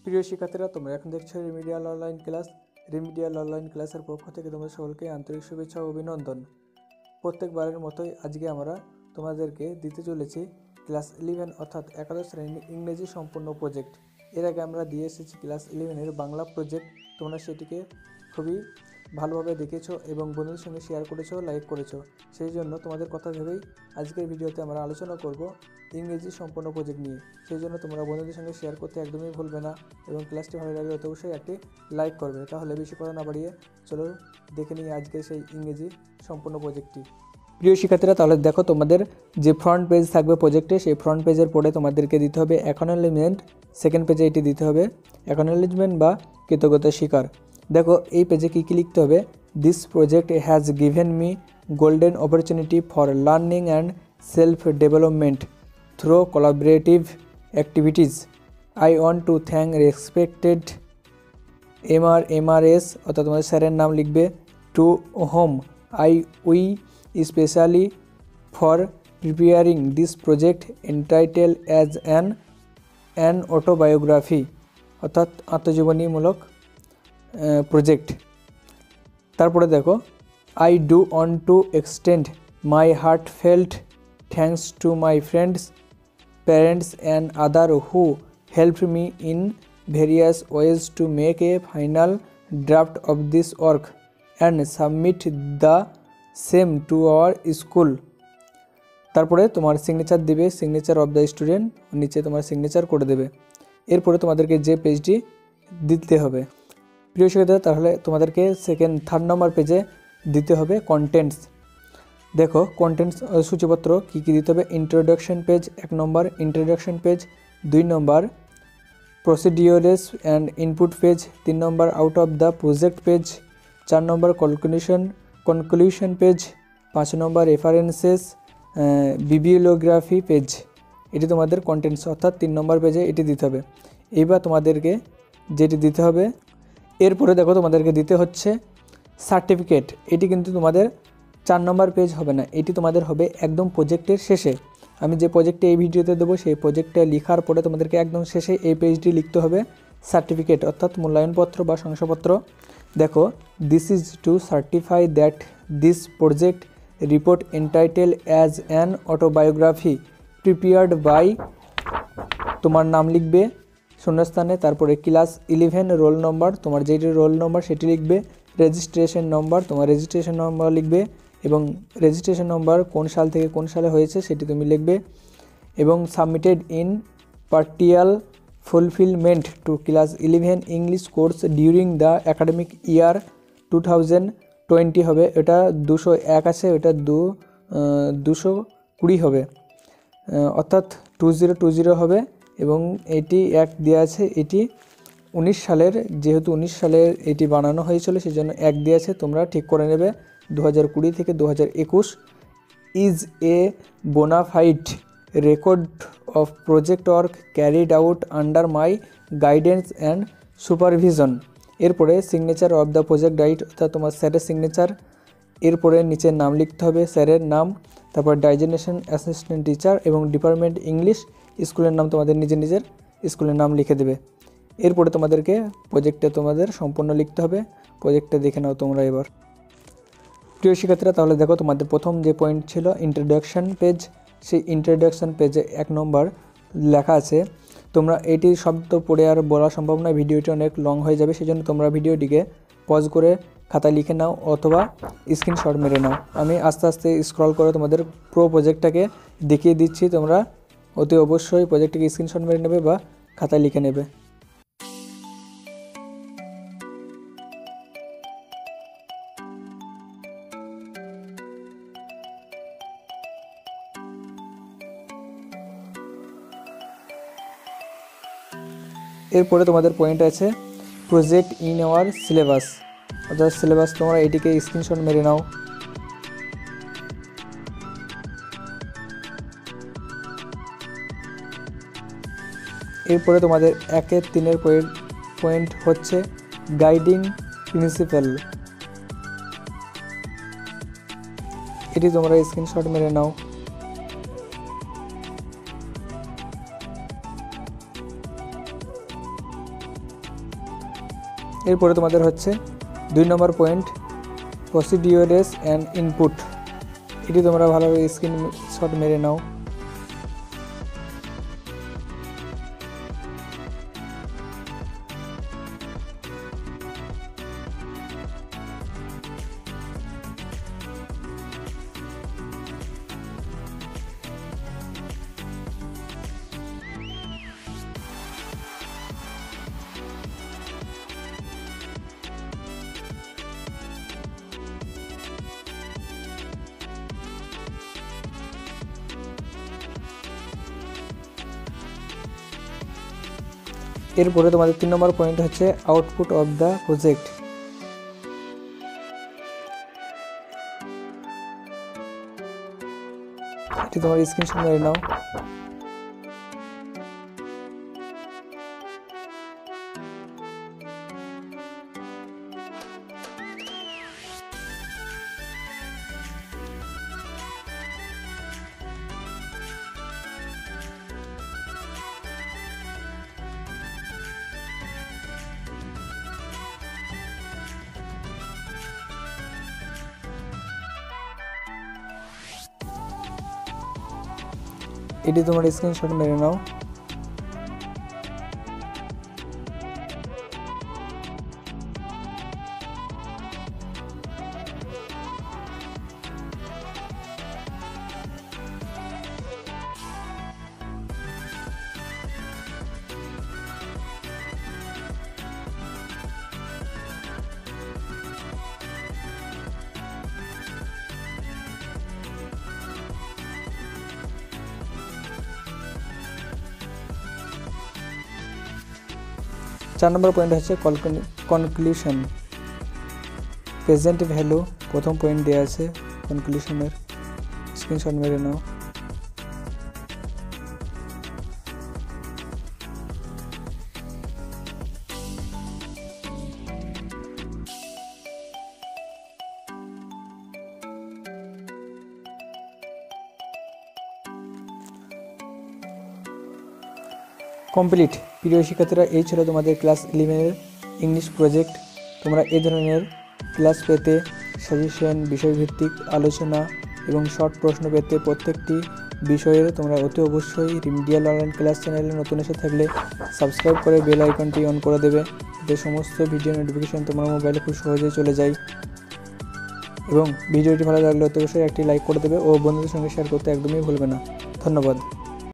প্রিয় শিক্ষার্থীরা, তোমরা এখন দেখছো remedial online class. Remedial online ক্লাসের পক্ষ থেকে তোমাদের সকলকে আন্তরিক শুভেচ্ছা ও অভিনন্দন। প্রত্যেকবারের মতোই আজকে আমরা তোমাদেরকে দিতে চলেছি ক্লাস 11 অর্থাৎ একাদশ শ্রেণীর ইংরেজি সম্পূর্ণ প্রজেক্ট। এর আগে আমরা দিয়ে এসেছি ক্লাস 11-এর বাংলা প্রজেক্ট। তোমরা সেটিকে খুবই ভালোভাবে দেখেছো এবং বন্ধুদের সঙ্গে শেয়ার করেছো, লাইক করেছো। সেই জন্য তোমাদের কথা ভেবেই আজকের ভিডিওতে আমরা আলোচনা করব ইংরেজি সম্পূর্ণ প্রজেক্ট নিয়ে। সেই জন্য তোমরা বন্ধুদের সঙ্গে শেয়ার করতে একদমই ভুলবে না এবং ক্লাসটি ভালো লাগলে অতি অবশ্যই একটি লাইক করবে। তাহলে বেশি কথা না বাড়িয়ে চলো দেখে নিই আজকে সেই ইংরেজি সম্পূর্ণ প্রজেক্টটি। প্রিয় শিক্ষার্থীরা, তাহলে দেখো তোমাদের যে ফ্রন্ট পেজ থাকবে প্রজেক্টে, সেই ফ্রন্ট পেজের পরে তোমাদেরকে দিতে হবে অ্যাকনলেজমেন্ট। সেকেন্ড পেজে এটি দিতে হবে অ্যাকনলেজমেন্ট বা কৃতজ্ঞতা স্বীকার। দেখো এই পেজে কী কী লিখতে হবে। This project has given me golden opportunity for learning and self development through collaborative activities. I want to thank respected MRS অর্থাৎ তোমাদের স্যারের নাম লিখবে, to whom I we specially for preparing this project entitle as an autobiography অর্থাৎ আত্মজীবনীমূলক project. তারপরে দেখো, I do want to extend my heartfelt thanks to my friends, parents and other who helped me in various ways to make a final draft of this work and submit the same to our school. তারপরে তোমার signature দিবে, signature of the student, নিচে তোমার signature করে দেবে। এরপরে তোমাদেরকে যে পেজটি দিতে হবে প্রিয় শিক্ষার্থীরা, তাহলে তোমাদেরকে থার্ড নম্বর পেজে দিতে হবে কন্টেন্টস। দেখো কন্টেন্টস সূচিপত্র কী কী দিতে হবে। ইন্ট্রোডাকশন পেজ 1 নম্বর, ইন্ট্রোডাকশন পেজ 2 নম্বর, প্রসিডিওরেস অ্যান্ড ইনপুট পেজ 3 নম্বর, out of the project page 4 নম্বর, কনক্লুশন পেজ 5 নম্বর, রেফারেন্সেস বিবিলিওগ্রাফি পেজ। এটি তোমাদের কন্টেন্টস অর্থাৎ 3 নম্বর পেজে এটি দিতে হবে। এইবার তোমাদেরকে যেটি দিতে হবে, এরপরে দেখো তোমাদেরকে দিতে হচ্ছে সার্টিফিকেট। এটি কিন্তু তোমাদের 4 নম্বর পেজ হবে না, এটি তোমাদের হবে একদম প্রজেক্টের শেষে। আমি যে প্রজেক্টে এই ভিডিওতে দেবো সেই প্রজেক্টটা লেখার পরে তোমাদেরকে একদম শেষে এই পেজটি লিখতে হবে সার্টিফিকেট অর্থাৎ মূল্যায়নপত্র বা শংসাপত্র। দেখো, this is to certify that this project report entitle as an autobiography prepared by, তোমার নাম লিখবে শূন্যস্থানে, তারপরে ক্লাস 11 রোল নম্বর, তোমার যেটি রোল নম্বর সেটি লিখবে, রেজিস্ট্রেশন নম্বর, তোমার রেজিস্ট্রেশন নম্বর লিখবে এবং রেজিস্ট্রেশন নম্বর কোন সাল থেকে কোন সালে হয়েছে সেটি তুমি লিখবে, এবং submitted in partial fulfilment to class 11 English course during the academic year 2020 হবে। এটা 201 আছে, এটা 220 হবে অর্থাৎ 2020 হবে এবং এটি 1 দেওয়া আছে। এটি 19 সালের, যেহেতু 19 সালের এটি বানানো হয়েছিল সেই জন্য 1 দেওয়া আছে, তোমরা ঠিক করে নেবে। 2020 থেকে 2021 is a bona fide record of project work carried out under my guidance and supervision. এরপরে সিগনেচার অফ দ্য প্রজেক্ট ডাইট অর্থাৎ তোমার স্যারের সিগনেচার। এরপরে নিচের নাম লিখতে হবে স্যারের নাম, তারপর ডাইজেনেশন অ্যাসিস্ট্যান্ট টিচার এবং ডিপার্টমেন্ট ইংলিশ, স্কুলের নাম তোমাদের নিজের স্কুলের নাম লিখে দেবে। এরপরে তোমাদেরকে প্রজেক্টটা তোমাদের সম্পূর্ণ লিখতে হবে। প্রজেক্টটা দেখে নাও তোমরা এবার। প্রিয় শিক্ষার্থীরা, তাহলে দেখো তোমাদের প্রথম যে পয়েন্ট ছিল ইন্ট্রোডাকশন পেজ, সেই ইন্ট্রোডাকশন পেজে 1 নম্বর লেখা আছে। তোমরা এটি শব্দ পড়ে আর বলা সম্ভব নয়, ভিডিওটি অনেক লং হয়ে যাবে, সেই জন্য তোমরা ভিডিওটিকে পজ করে খাতায় লিখে নাও অথবা স্ক্রিনশট মেরে নাও। আমি আস্তে আস্তে স্ক্রল করে তোমাদের পুরো প্রজেক্টটাকে দেখিয়ে দিচ্ছি, তোমরা অতি অবশ্যই প্রজেক্টটিকে স্ক্রিনশট মেরে নেবে বা খাতায় লিখে নেবে। এরপরে তোমাদের পয়েন্ট আছে প্রজেক্ট ইন আওয়ার সিলেবাস অর্থাৎ সিলেবাস, তোমরা এটিকে স্ক্রিনশট মেরে নাও। এরপরে তোমাদের 1-3 পয়েন্ট হচ্ছে গাইডিং প্রিন্সিপাল, এটি তোমরা স্ক্রিনশট মেরে নাও। এরপরে তোমাদের হচ্ছে 2 নম্বর পয়েন্ট প্রসিডিওরেস অ্যান্ড ইনপুট। এটি তোমরা ভালোভাবে স্ক্রিনশট মেরে নাও। এরপরে তোমাদের 3 নম্বর পয়েন্ট হচ্ছে আউটপুট অফ দ্য প্রজেক্ট। এটি তোমার স্ক্রিনশট মেরে নাও। এটি তোমার স্ক্রিনশট মেরে নাও। চার নম্বর পয়েন্ট হচ্ছে কনক্লুশন। প্রেজেন্ট ভ্যালু প্রথম পয়েন্ট দেওয়া আছে কনক্লুশনের, স্ক্রিনশট মেরে নাও। কমপ্লিট। প্রিয় শিক্ষার্থীরা, এই ছিল তোমাদের ক্লাস 11-এর ইংলিশ প্রজেক্ট। তোমরা এই ধরনের ক্লাস পেতে, সাজেশন, বিষয়ভিত্তিক আলোচনা এবং শর্ট প্রশ্ন পেতে প্রত্যেকটি বিষয়ের তোমরা অতি অবশ্যই রিমিডিয়াল অনলাইন ক্লাস চ্যানেলে নতুন এসে থাকলে সাবস্ক্রাইব করে বেল আইকনটি অন করে দেবে, যাতে সমস্ত ভিডিও নোটিফিকেশন তোমার মোবাইলে খুব সহজেই চলে যায়। এবং ভিডিওটি ভালো লাগলে অতি অবশ্যই একটি লাইক করে দেবে ও বন্ধুদের সঙ্গে শেয়ার করতে একদমই ভুলবে না। ধন্যবাদ।